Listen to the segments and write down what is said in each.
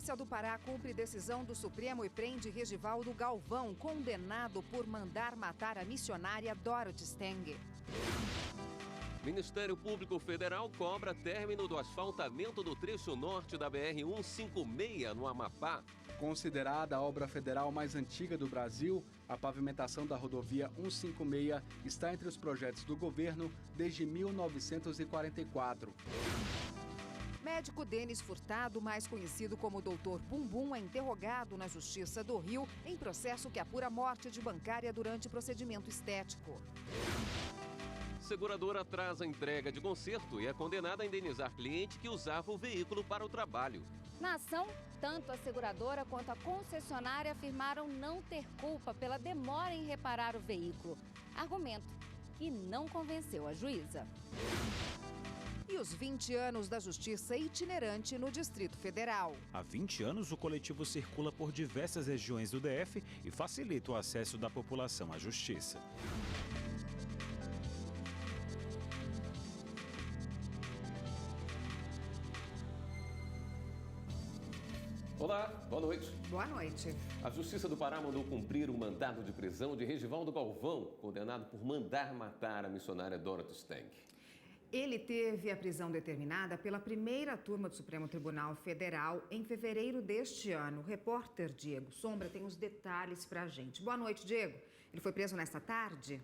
Justiça do Pará cumpre decisão do Supremo e prende Regivaldo Galvão, condenado por mandar matar a missionária Dorothy Stang. Ministério Público Federal cobra término do asfaltamento do trecho norte da BR-156 no Amapá. Considerada a obra federal mais antiga do Brasil, a pavimentação da rodovia 156 está entre os projetos do governo desde 1944. Médico Denis Furtado, mais conhecido como Dr. Bumbum, é interrogado na Justiça do Rio em processo que apura morte de bancária durante procedimento estético. Seguradora atrasa a entrega de conserto e é condenada a indenizar cliente que usava o veículo para o trabalho. Na ação, tanto a seguradora quanto a concessionária afirmaram não ter culpa pela demora em reparar o veículo. Argumento que não convenceu a juíza. E os 20 anos da Justiça itinerante no Distrito Federal. Há 20 anos, o coletivo circula por diversas regiões do DF e facilita o acesso da população à justiça. Olá, boa noite. Boa noite. A Justiça do Pará mandou cumprir o mandado de prisão de Regivaldo Galvão, condenado por mandar matar a missionária Dorothy Stang. Ele teve a prisão determinada pela primeira turma do Supremo Tribunal Federal em fevereiro deste ano. O repórter Diego Sombra tem os detalhes pra gente. Boa noite, Diego. Ele foi preso nesta tarde?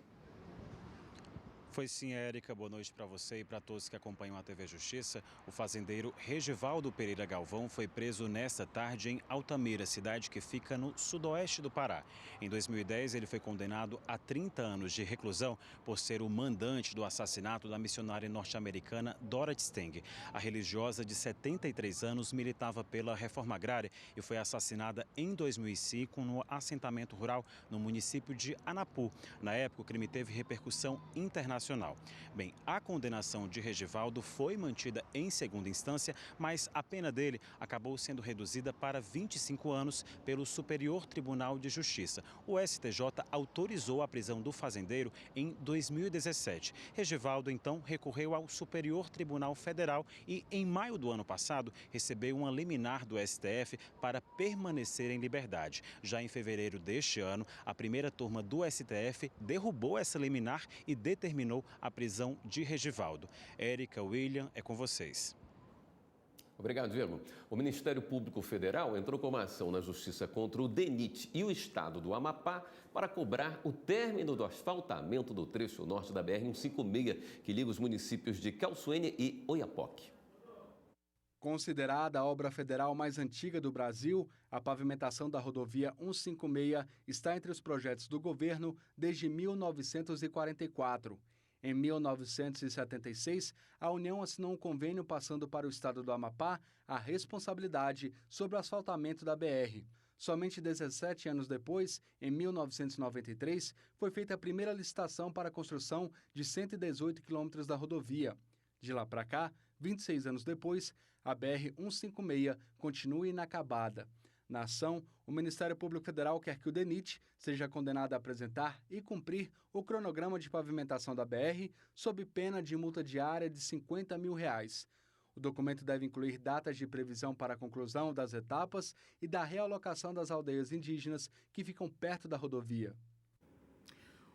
Foi sim, Érica. Boa noite para você e para todos que acompanham a TV Justiça. O fazendeiro Regivaldo Pereira Galvão foi preso nesta tarde em Altamira, cidade que fica no sudoeste do Pará. Em 2010, ele foi condenado a 30 anos de reclusão por ser o mandante do assassinato da missionária norte-americana Dorothy Stang. A religiosa de 73 anos militava pela reforma agrária e foi assassinada em 2005 no assentamento rural no município de Anapu. Na época, o crime teve repercussão internacional. Bem, a condenação de Regivaldo foi mantida em segunda instância, mas a pena dele acabou sendo reduzida para 25 anos pelo Superior Tribunal de Justiça. O STJ autorizou a prisão do fazendeiro em 2017. Regivaldo, então, recorreu ao Superior Tribunal Federal e, em maio do ano passado, recebeu uma liminar do STF para permanecer em liberdade. Já em fevereiro deste ano, a primeira turma do STF derrubou essa liminar e determinou a prisão de Regivaldo. Érica, William, é com vocês. Obrigado, Diego. O Ministério Público Federal entrou com uma ação na Justiça contra o DENIT e o Estado do Amapá para cobrar o término do asfaltamento do trecho norte da BR-156, que liga os municípios de Calçoene e Oiapoque. Considerada a obra federal mais antiga do Brasil, a pavimentação da rodovia 156 está entre os projetos do governo desde 1944. Em 1976, a União assinou um convênio passando para o estado do Amapá a responsabilidade sobre o asfaltamento da BR. Somente 17 anos depois, em 1993, foi feita a primeira licitação para a construção de 118 quilômetros da rodovia. De lá para cá, 26 anos depois, a BR-156 continua inacabada. Na ação, o Ministério Público Federal quer que o DENIT seja condenado a apresentar e cumprir o cronograma de pavimentação da BR sob pena de multa diária de R$50 mil. O documento deve incluir datas de previsão para a conclusão das etapas e da realocação das aldeias indígenas que ficam perto da rodovia.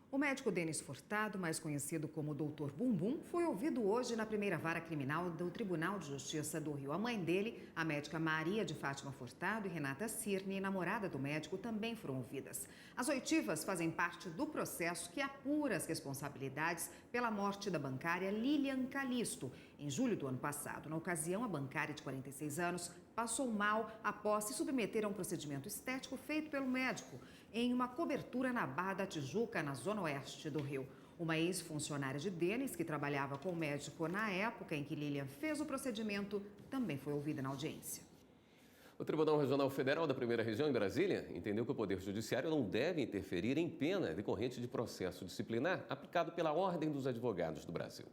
O médico Denis Furtado, mais conhecido como Dr. Bumbum, foi ouvido hoje na primeira vara criminal do Tribunal de Justiça do Rio. A mãe dele, a médica Maria de Fátima Furtado e Renata Cirne, namorada do médico, também foram ouvidas. As oitivas fazem parte do processo que apura as responsabilidades pela morte da bancária Lilian Calisto, em julho do ano passado. Na ocasião, a bancária de 46 anos passou mal após se submeter a um procedimento estético feito pelo médico em uma cobertura na Barra da Tijuca, na zona oeste do Rio. Uma ex-funcionária de Denis, que trabalhava com o médico na época em que Lilian fez o procedimento, também foi ouvida na audiência. O Tribunal Regional Federal da Primeira Região, em Brasília, entendeu que o Poder Judiciário não deve interferir em pena decorrente de processo disciplinar aplicado pela Ordem dos Advogados do Brasil.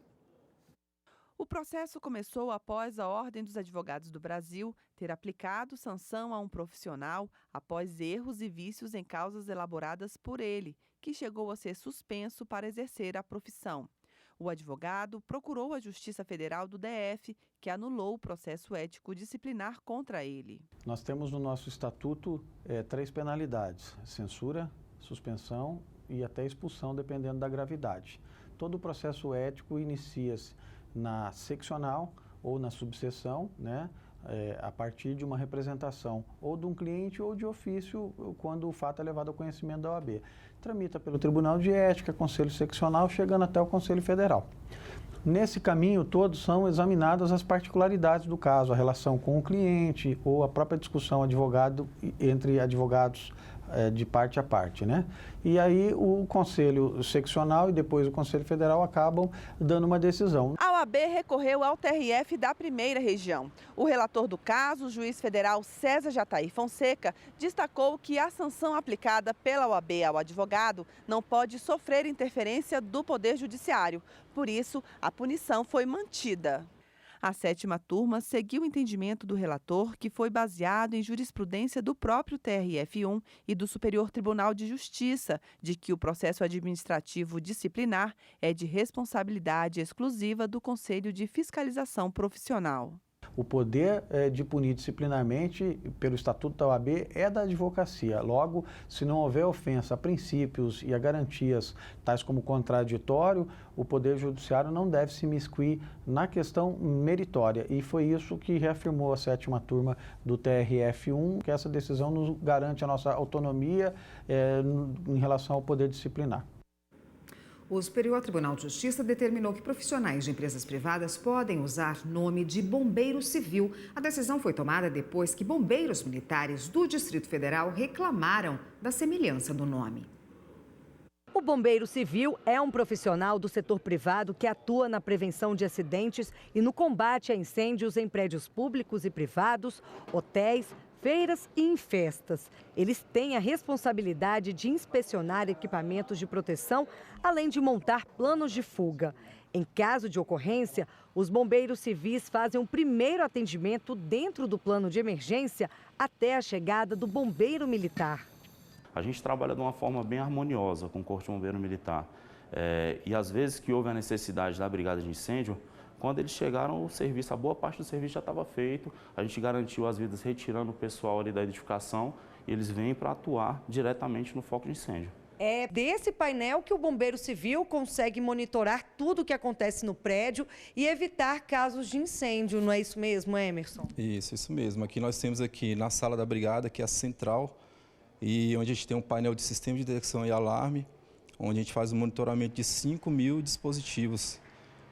O processo começou após a Ordem dos Advogados do Brasil ter aplicado sanção a um profissional após erros e vícios em causas elaboradas por ele, que chegou a ser suspenso para exercer a profissão. O advogado procurou a Justiça Federal do DF, que anulou o processo ético disciplinar contra ele. Nós temos no nosso estatuto 3 penalidades: censura, suspensão e até expulsão, dependendo da gravidade. Todo o processo ético inicia-se na seccional ou na subseção, né? A partir de uma representação ou de um cliente ou de ofício, quando o fato é levado ao conhecimento da OAB. Tramita pelo Tribunal de Ética, Conselho Seccional, chegando até o Conselho Federal. Nesse caminho todo são examinadas as particularidades do caso, a relação com o cliente ou a própria discussão entre advogados de parte a parte, né? E aí o Conselho Seccional e depois o Conselho Federal acabam dando uma decisão. A OAB recorreu ao TRF da Primeira Região. O relator do caso, o juiz federal César Jataí Fonseca, destacou que a sanção aplicada pela OAB ao advogado não pode sofrer interferência do Poder Judiciário. Por isso, a punição foi mantida. A 7ª turma seguiu o entendimento do relator, que foi baseado em jurisprudência do próprio TRF1 e do Superior Tribunal de Justiça, de que o processo administrativo disciplinar é de responsabilidade exclusiva do Conselho de Fiscalização Profissional. O poder de punir disciplinarmente pelo Estatuto da OAB é da advocacia. Logo, se não houver ofensa a princípios e a garantias tais como contraditório, o Poder Judiciário não deve se imiscuir na questão meritória. E foi isso que reafirmou a 7ª turma do TRF1, que essa decisão nos garante a nossa autonomia em relação ao poder disciplinar. O Superior Tribunal de Justiça determinou que profissionais de empresas privadas podem usar nome de bombeiro civil. A decisão foi tomada depois que bombeiros militares do Distrito Federal reclamaram da semelhança do nome. O bombeiro civil é um profissional do setor privado que atua na prevenção de acidentes e no combate a incêndios em prédios públicos e privados, hotéis, feiras e em festas. Eles têm a responsabilidade de inspecionar equipamentos de proteção, além de montar planos de fuga. Em caso de ocorrência, os bombeiros civis fazem um primeiro atendimento dentro do plano de emergência até a chegada do bombeiro militar. A gente trabalha de uma forma bem harmoniosa com o Corpo de Bombeiro Militar. E às vezes que houve a necessidade da brigada de incêndio, quando eles chegaram, a boa parte do serviço já estava feito, a gente garantiu as vidas retirando o pessoal ali da edificação e eles vêm para atuar diretamente no foco de incêndio. É desse painel que o bombeiro civil consegue monitorar tudo o que acontece no prédio e evitar casos de incêndio, não é isso mesmo, Emerson? Isso mesmo. Aqui nós temos aqui na sala da brigada, que é a central, e onde a gente tem um painel de sistema de detecção e alarme, onde a gente faz o monitoramento de 5.000 dispositivos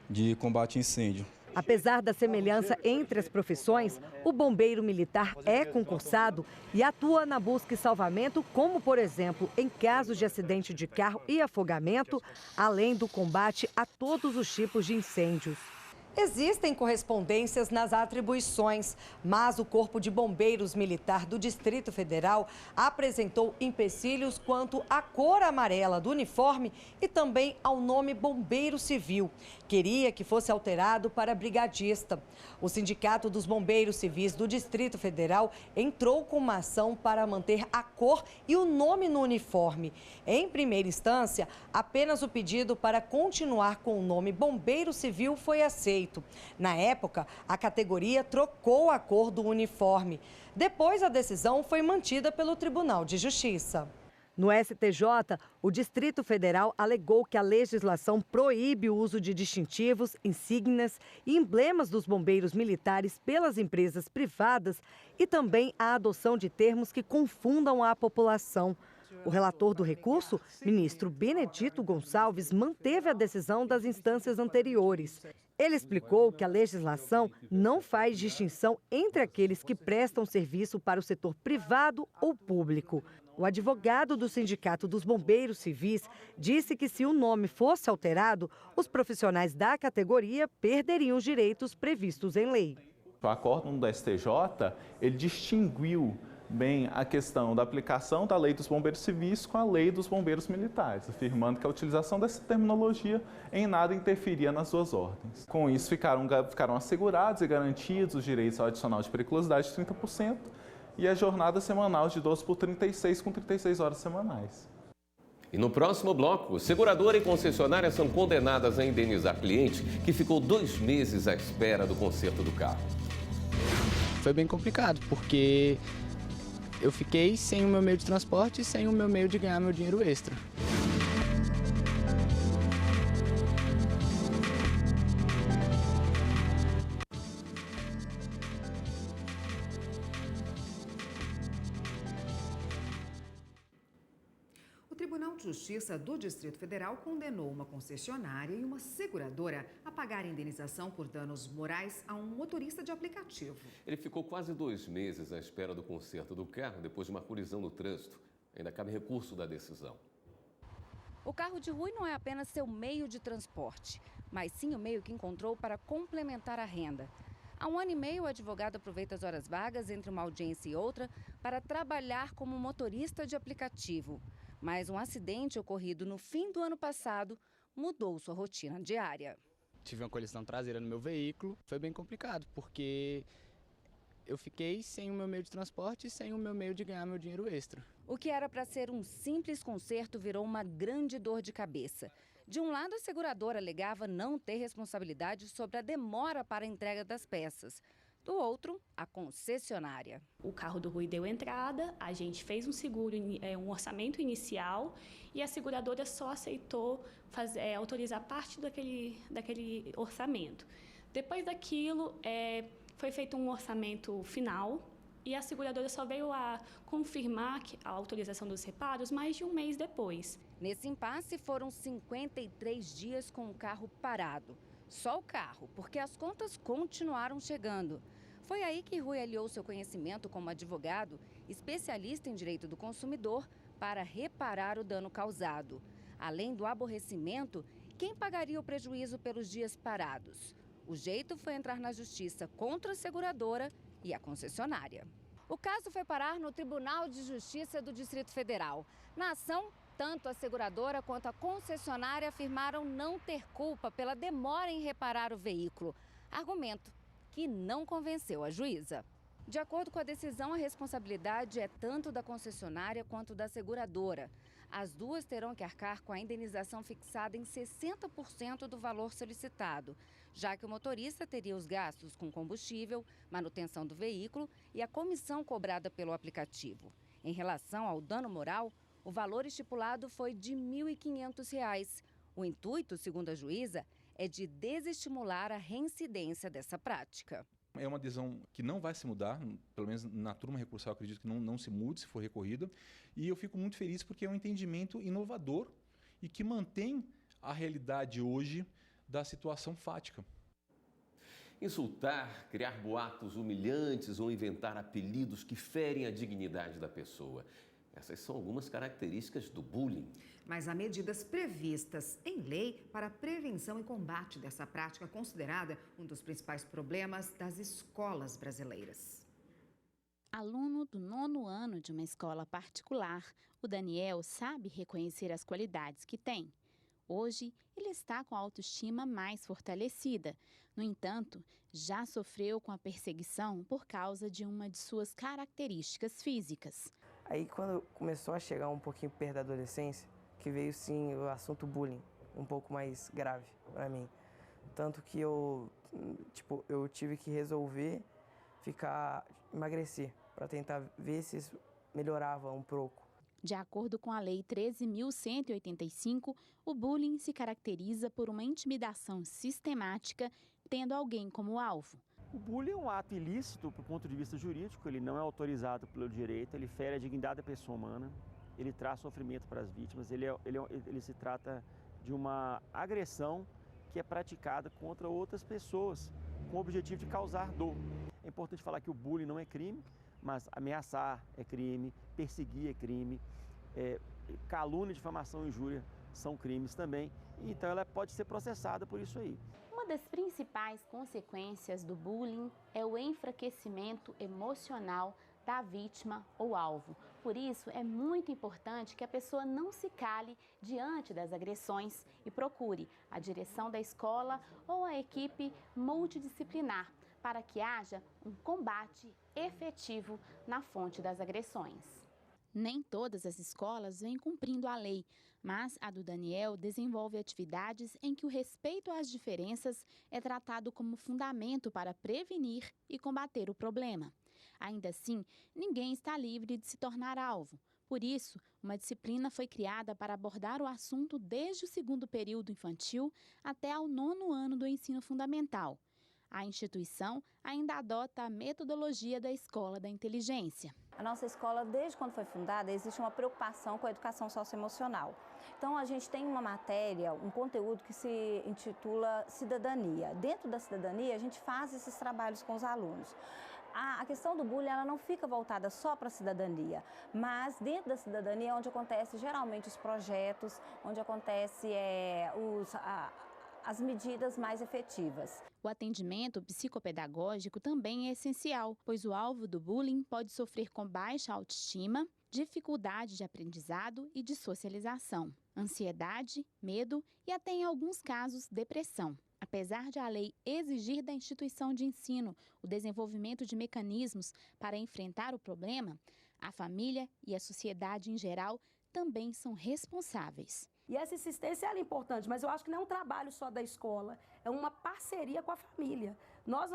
de combate a incêndio. Apesar da semelhança entre as profissões, o bombeiro militar é concursado e atua na busca e salvamento, como, por exemplo, em casos de acidente de carro e afogamento, além do combate a todos os tipos de incêndios. Existem correspondências nas atribuições, mas o Corpo de Bombeiros Militar do Distrito Federal apresentou empecilhos quanto à cor amarela do uniforme e também ao nome Bombeiro Civil. Queria que fosse alterado para brigadista. O Sindicato dos Bombeiros Civis do Distrito Federal entrou com uma ação para manter a cor e o nome no uniforme. Em primeira instância, apenas o pedido para continuar com o nome Bombeiro Civil foi aceito. Na época, a categoria trocou a cor do uniforme. Depois, a decisão foi mantida pelo Tribunal de Justiça. No STJ, o Distrito Federal alegou que a legislação proíbe o uso de distintivos, insígnias e emblemas dos bombeiros militares pelas empresas privadas e também a adoção de termos que confundam a população. O relator do recurso, ministro Benedito Gonçalves, manteve a decisão das instâncias anteriores. Ele explicou que a legislação não faz distinção entre aqueles que prestam serviço para o setor privado ou público. O advogado do Sindicato dos Bombeiros Civis disse que se o nome fosse alterado, os profissionais da categoria perderiam os direitos previstos em lei. O acórdão do STJ, ele distinguiu bem a questão da aplicação da Lei dos Bombeiros Civis com a Lei dos Bombeiros Militares, afirmando que a utilização dessa terminologia em nada interferia nas duas ordens. Com isso, ficaram assegurados e garantidos os direitos ao adicional de periculosidade de 30% e a jornada semanal de 12 por 36, com 36 horas semanais. E no próximo bloco, seguradora e concessionária são condenadas a indenizar cliente que ficou 2 meses à espera do conserto do carro. Foi bem complicado, porque eu fiquei sem o meu meio de transporte e sem o meu meio de ganhar meu dinheiro extra. O Tribunal de Justiça do Distrito Federal condenou uma concessionária e uma seguradora a pagar indenização por danos morais a um motorista de aplicativo. Ele ficou quase 2 meses à espera do conserto do carro depois de uma colisão no trânsito. Ainda cabe recurso da decisão. O carro de Rui não é apenas seu meio de transporte, mas sim o meio que encontrou para complementar a renda. Há 1 ano e meio, o advogado aproveita as horas vagas entre uma audiência e outra para trabalhar como motorista de aplicativo. Mas um acidente ocorrido no fim do ano passado mudou sua rotina diária. Tive uma colisão traseira no meu veículo, foi bem complicado, porque eu fiquei sem o meu meio de transporte e sem o meu meio de ganhar meu dinheiro extra. O que era para ser um simples conserto virou uma grande dor de cabeça. De um lado, a seguradora alegava não ter responsabilidade sobre a demora para a entrega das peças. Do outro, a concessionária. O carro do Rui deu entrada, a gente fez um seguro, um orçamento inicial e a seguradora só aceitou autorizar parte daquele orçamento. Depois daquilo, foi feito um orçamento final e a seguradora só veio a confirmar a autorização dos reparos mais de 1 mês depois. Nesse impasse, foram 53 dias com o carro parado. Só o carro, porque as contas continuaram chegando. Foi aí que Rui aliou seu conhecimento como advogado, especialista em direito do consumidor, para reparar o dano causado. Além do aborrecimento, quem pagaria o prejuízo pelos dias parados? O jeito foi entrar na justiça contra a seguradora e a concessionária. O caso foi parar no Tribunal de Justiça do Distrito Federal. Na ação, tanto a seguradora quanto a concessionária afirmaram não ter culpa pela demora em reparar o veículo. Argumento que não convenceu a juíza. De acordo com a decisão, a responsabilidade é tanto da concessionária quanto da seguradora. As duas terão que arcar com a indenização fixada em 60% do valor solicitado, já que o motorista teria os gastos com combustível, manutenção do veículo e a comissão cobrada pelo aplicativo. Em relação ao dano moral, o valor estipulado foi de R$ 1.500. O intuito, segundo a juíza, é de desestimular a reincidência dessa prática. É uma decisão que não vai se mudar, pelo menos na turma recursal acredito que não se mude se for recorrida. E eu fico muito feliz porque é um entendimento inovador e que mantém a realidade hoje da situação fática. Insultar, criar boatos humilhantes ou inventar apelidos que ferem a dignidade da pessoa. Essas são algumas características do bullying. Mas há medidas previstas em lei para a prevenção e combate dessa prática considerada um dos principais problemas das escolas brasileiras. Aluno do 9º ano de uma escola particular, o Daniel sabe reconhecer as qualidades que tem. Hoje, ele está com a autoestima mais fortalecida. No entanto, já sofreu com a perseguição por causa de uma de suas características físicas. Aí, quando começou a chegar um pouquinho perto da adolescência, que veio sim o assunto bullying, um pouco mais grave para mim. Tanto que eu tive que resolver emagrecer, para tentar ver se isso melhorava um pouco. De acordo com a Lei 13.185, o bullying se caracteriza por uma intimidação sistemática, tendo alguém como alvo. O bullying é um ato ilícito do ponto de vista jurídico, ele não é autorizado pelo direito, ele fere a dignidade da pessoa humana, ele traz sofrimento para as vítimas, ele se trata de uma agressão que é praticada contra outras pessoas, com o objetivo de causar dor. É importante falar que o bullying não é crime, mas ameaçar é crime, perseguir é crime, calúnia, difamação e injúria são crimes também, então ela pode ser processada por isso aí. Uma das principais consequências do bullying é o enfraquecimento emocional da vítima ou alvo. Por isso, é muito importante que a pessoa não se cale diante das agressões e procure a direção da escola ou a equipe multidisciplinar para que haja um combate efetivo na fonte das agressões. Nem todas as escolas vêm cumprindo a lei, mas a do Daniel desenvolve atividades em que o respeito às diferenças é tratado como fundamento para prevenir e combater o problema. Ainda assim, ninguém está livre de se tornar alvo. Por isso, uma disciplina foi criada para abordar o assunto desde o 2º período infantil até ao 9º ano do ensino fundamental. A instituição ainda adota a metodologia da Escola da Inteligência. A nossa escola, desde quando foi fundada, existe uma preocupação com a educação socioemocional. Então, a gente tem uma matéria, um conteúdo que se intitula Cidadania. Dentro da cidadania, a gente faz esses trabalhos com os alunos. A questão do bullying ela não fica voltada só para a cidadania, mas dentro da cidadania é onde acontece geralmente os projetos, onde acontece as medidas mais efetivas. O atendimento psicopedagógico também é essencial, pois o alvo do bullying pode sofrer com baixa autoestima, dificuldade de aprendizado e de socialização, ansiedade, medo e até em alguns casos depressão. Apesar de a lei exigir da instituição de ensino o desenvolvimento de mecanismos para enfrentar o problema, a família e a sociedade em geral também são responsáveis. E essa assistência é importante, mas eu acho que não é um trabalho só da escola, é uma parceria com a família. Nós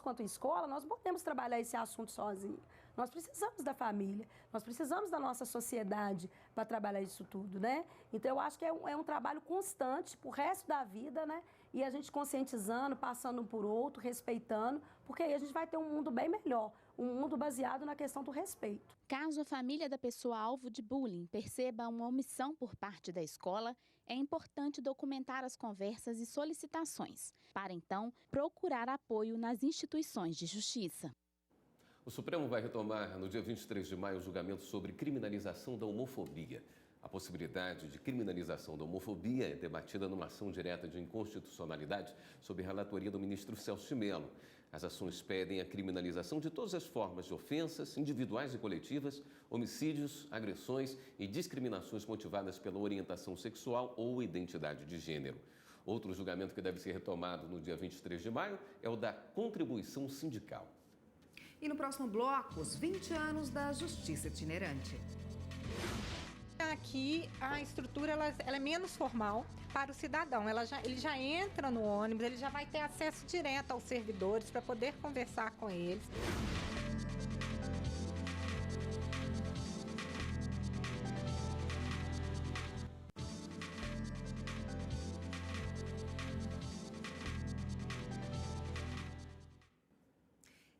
quanto escola, nós não podemos trabalhar esse assunto sozinho. Nós precisamos da família, nós precisamos da nossa sociedade para trabalhar isso tudo, né? Então, eu acho que é um trabalho constante para o resto da vida, né? E a gente conscientizando, passando um por outro, respeitando, porque aí a gente vai ter um mundo bem melhor, um mundo baseado na questão do respeito. Caso a família da pessoa alvo de bullying perceba uma omissão por parte da escola, é importante documentar as conversas e solicitações, para então procurar apoio nas instituições de justiça. O Supremo vai retomar no dia 23 de maio o julgamento sobre criminalização da homofobia. A possibilidade de criminalização da homofobia é debatida numa ação direta de inconstitucionalidade sob relatoria do ministro Celso de Mello. As ações pedem a criminalização de todas as formas de ofensas individuais e coletivas, homicídios, agressões e discriminações motivadas pela orientação sexual ou identidade de gênero. Outro julgamento que deve ser retomado no dia 23 de maio é o da contribuição sindical. E no próximo bloco, os 20 anos da Justiça Itinerante. Aqui a estrutura ela é menos formal para o cidadão. Ele já entra no ônibus, ele já vai ter acesso direto aos servidores para poder conversar com eles.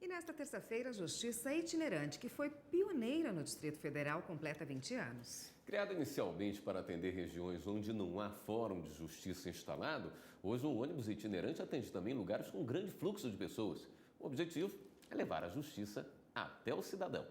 Nesta terça-feira, a Justiça Itinerante, que foi pioneira no Distrito Federal, completa 20 anos. Criada inicialmente para atender regiões onde não há fórum de justiça instalado, hoje o ônibus itinerante atende também lugares com grande fluxo de pessoas. O objetivo é levar a justiça até o cidadão.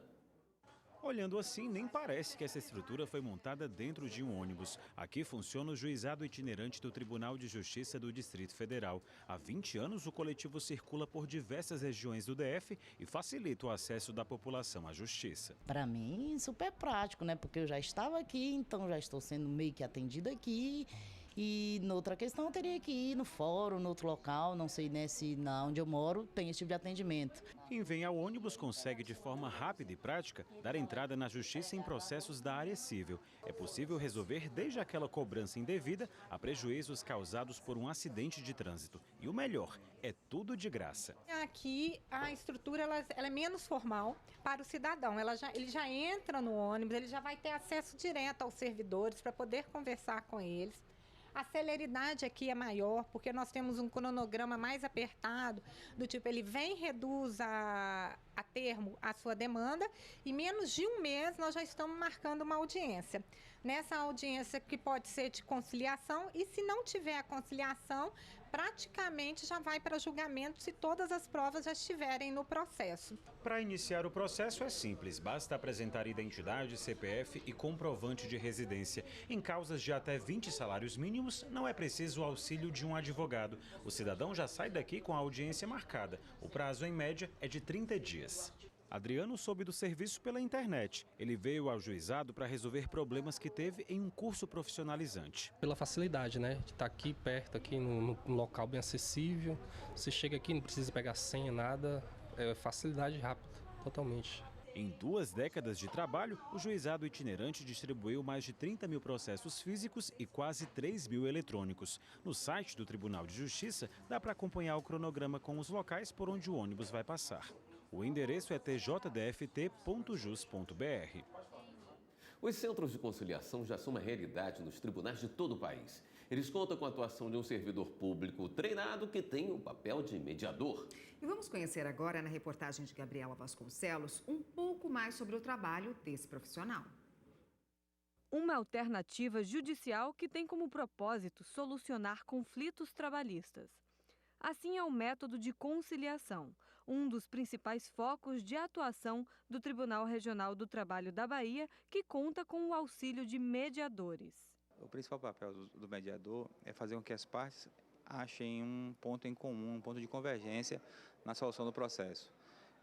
Olhando assim, nem parece que essa estrutura foi montada dentro de um ônibus. Aqui funciona o juizado itinerante do Tribunal de Justiça do Distrito Federal. Há 20 anos, o coletivo circula por diversas regiões do DF e facilita o acesso da população à justiça. Para mim, super prático, né? Porque eu já estava aqui, então já estou sendo meio que atendida aqui. E noutra questão, eu teria que ir no fórum, no outro local, não sei né, se onde eu moro tem esse tipo de atendimento. Quem vem ao ônibus consegue, de forma rápida e prática, dar entrada na justiça em processos da área civil. É possível resolver desde aquela cobrança indevida a prejuízos causados por um acidente de trânsito. E o melhor, é tudo de graça. Aqui a estrutura ela é menos formal para o cidadão. Ele já entra no ônibus, ele já vai ter acesso direto aos servidores para poder conversar com eles. A celeridade aqui é maior, porque nós temos um cronograma mais apertado, do tipo, ele vem, reduz a termo a sua demanda e menos de um mês nós já estamos marcando uma audiência. Nessa audiência que pode ser de conciliação e se não tiver a conciliação, praticamente já vai para julgamento se todas as provas já estiverem no processo. Para iniciar o processo é simples, basta apresentar identidade, CPF e comprovante de residência. Em causas de até 20 salários mínimos, não é preciso o auxílio de um advogado. O cidadão já sai daqui com a audiência marcada. O prazo, em média, é de 30 dias. Adriano soube do serviço pela internet. Ele veio ao juizado para resolver problemas que teve em um curso profissionalizante. Pela facilidade, né? De estar aqui perto, aqui num local bem acessível. Você chega aqui, não precisa pegar senha, nada. É facilidade rápida, totalmente. Em 2 décadas de trabalho, o juizado itinerante distribuiu mais de 30 mil processos físicos e quase 3 mil eletrônicos. No site do Tribunal de Justiça, dá para acompanhar o cronograma com os locais por onde o ônibus vai passar. O endereço é tjdft.jus.br. Os centros de conciliação já são uma realidade nos tribunais de todo o país. Eles contam com a atuação de um servidor público treinado que tem o papel de mediador. E vamos conhecer agora, na reportagem de Gabriela Vasconcelos, um pouco mais sobre o trabalho desse profissional. Uma alternativa judicial que tem como propósito solucionar conflitos trabalhistas. Assim é o método de conciliação, um dos principais focos de atuação do Tribunal Regional do Trabalho da Bahia, que conta com o auxílio de mediadores. O principal papel do mediador é fazer com que as partes achem um ponto em comum, um ponto de convergência na solução do processo.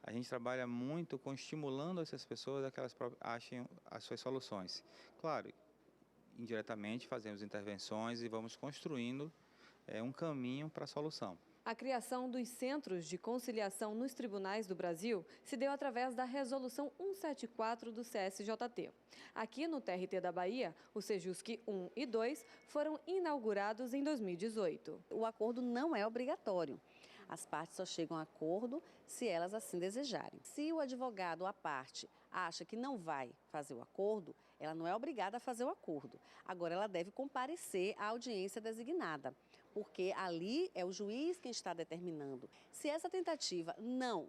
A gente trabalha muito com estimulando essas pessoas a que elas achem as suas soluções. Claro, indiretamente fazemos intervenções e vamos construindo um caminho para a solução. A criação dos centros de conciliação nos tribunais do Brasil se deu através da Resolução 174 do CSJT. Aqui no TRT da Bahia, o Sejusc 1 e 2 foram inaugurados em 2018. O acordo não é obrigatório. As partes só chegam a acordo se elas assim desejarem. Se o advogado, a parte, acha que não vai fazer o acordo, ela não é obrigada a fazer o acordo. Agora, ela deve comparecer à audiência designada, porque ali é o juiz quem está determinando. Se essa tentativa não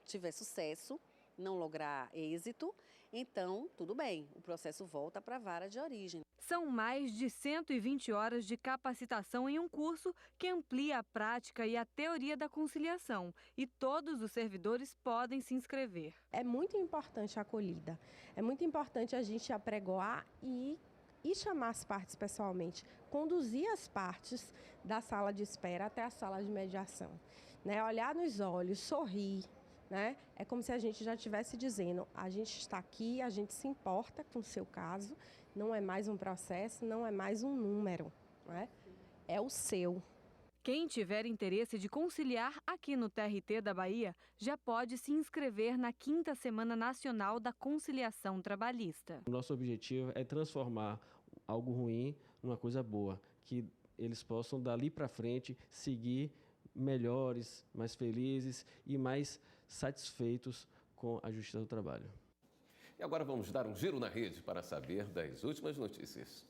tiver sucesso, não lograr êxito, então tudo bem, o processo volta para a vara de origem. São mais de 120 horas de capacitação em um curso que amplia a prática e a teoria da conciliação, e todos os servidores podem se inscrever. É muito importante a acolhida, é muito importante a gente apregoar e chamar as partes pessoalmente, conduzir as partes da sala de espera até a sala de mediação, né? Olhar nos olhos, sorrir, né? É como se a gente já estivesse dizendo, a gente está aqui, a gente se importa com o seu caso, não é mais um processo, não é mais um número, né? É o seu. Quem tiver interesse de conciliar aqui no TRT da Bahia já pode se inscrever na 5ª Semana Nacional da Conciliação Trabalhista. O nosso objetivo é transformar algo ruim numa coisa boa, que eles possam dali para frente seguir melhores, mais felizes e mais satisfeitos com a Justiça do Trabalho. E agora vamos dar um giro na rede para saber das últimas notícias.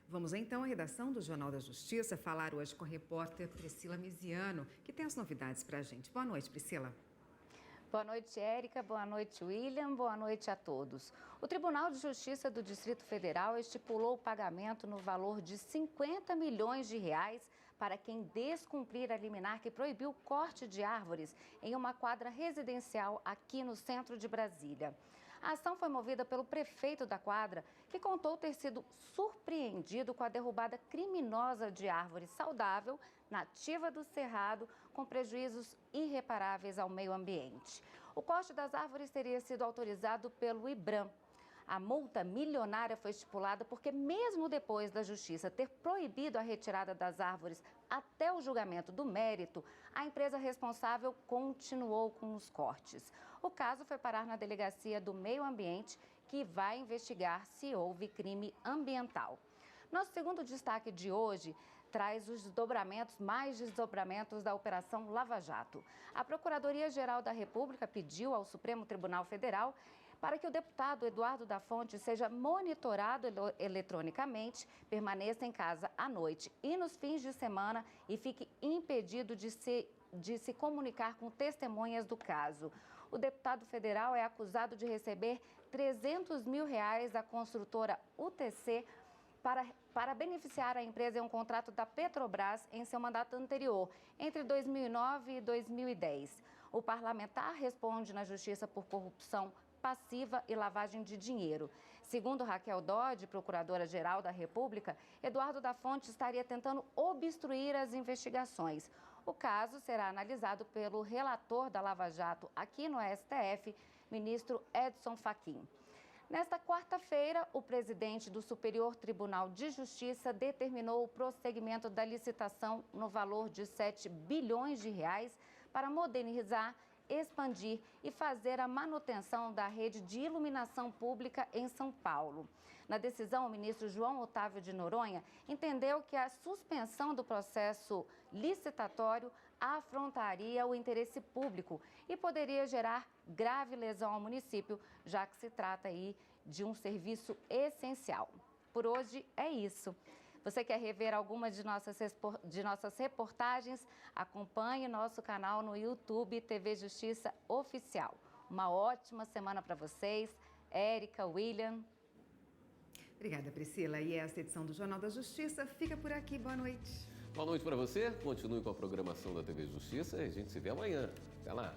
Vamos então à redação do Jornal da Justiça falar hoje com a repórter Priscila Miziano, que tem as novidades para a gente. Boa noite, Priscila. Boa noite, Érica. Boa noite, William. Boa noite a todos. O Tribunal de Justiça do Distrito Federal estipulou o pagamento no valor de 50 milhões de reais para quem descumprir a liminar que proibiu o corte de árvores em uma quadra residencial aqui no centro de Brasília. A ação foi movida pelo prefeito da quadra, que contou ter sido surpreendido com a derrubada criminosa de árvore saudável, nativa do Cerrado, com prejuízos irreparáveis ao meio ambiente. O corte das árvores teria sido autorizado pelo IBRAM. A multa milionária foi estipulada porque, mesmo depois da Justiça ter proibido a retirada das árvores até o julgamento do mérito, a empresa responsável continuou com os cortes. O caso foi parar na Delegacia do Meio Ambiente, que vai investigar se houve crime ambiental. Nosso segundo destaque de hoje traz os mais desdobramentos da Operação Lava Jato. A Procuradoria-Geral da República pediu ao Supremo Tribunal Federal para que o deputado Eduardo da Fonte seja monitorado eletronicamente, permaneça em casa à noite e nos fins de semana e fique impedido de se comunicar com testemunhas do caso. O deputado federal é acusado de receber R$300 mil da construtora UTC para beneficiar a empresa em um contrato da Petrobras em seu mandato anterior, entre 2009 e 2010. O parlamentar responde na Justiça por corrupção passiva e lavagem de dinheiro. Segundo Raquel Dodge, procuradora-geral da República, Eduardo da Fonte estaria tentando obstruir as investigações. O caso será analisado pelo relator da Lava Jato aqui no STF, ministro Edson Fachin. Nesta quarta-feira, o presidente do Superior Tribunal de Justiça determinou o prosseguimento da licitação no valor de 7 bilhões de reais para modernizar, expandir e fazer a manutenção da rede de iluminação pública em São Paulo. Na decisão, o ministro João Otávio de Noronha entendeu que a suspensão do processo licitatório afrontaria o interesse público e poderia gerar grave lesão ao município, já que se trata aí de um serviço essencial. Por hoje é isso. Você quer rever alguma de nossas reportagens? Acompanhe nosso canal no YouTube TV Justiça Oficial. Uma ótima semana para vocês. Érica, William. Obrigada, Priscila. E esta edição do Jornal da Justiça fica por aqui. Boa noite. Boa noite para você. Continue com a programação da TV Justiça e a gente se vê amanhã. Até lá.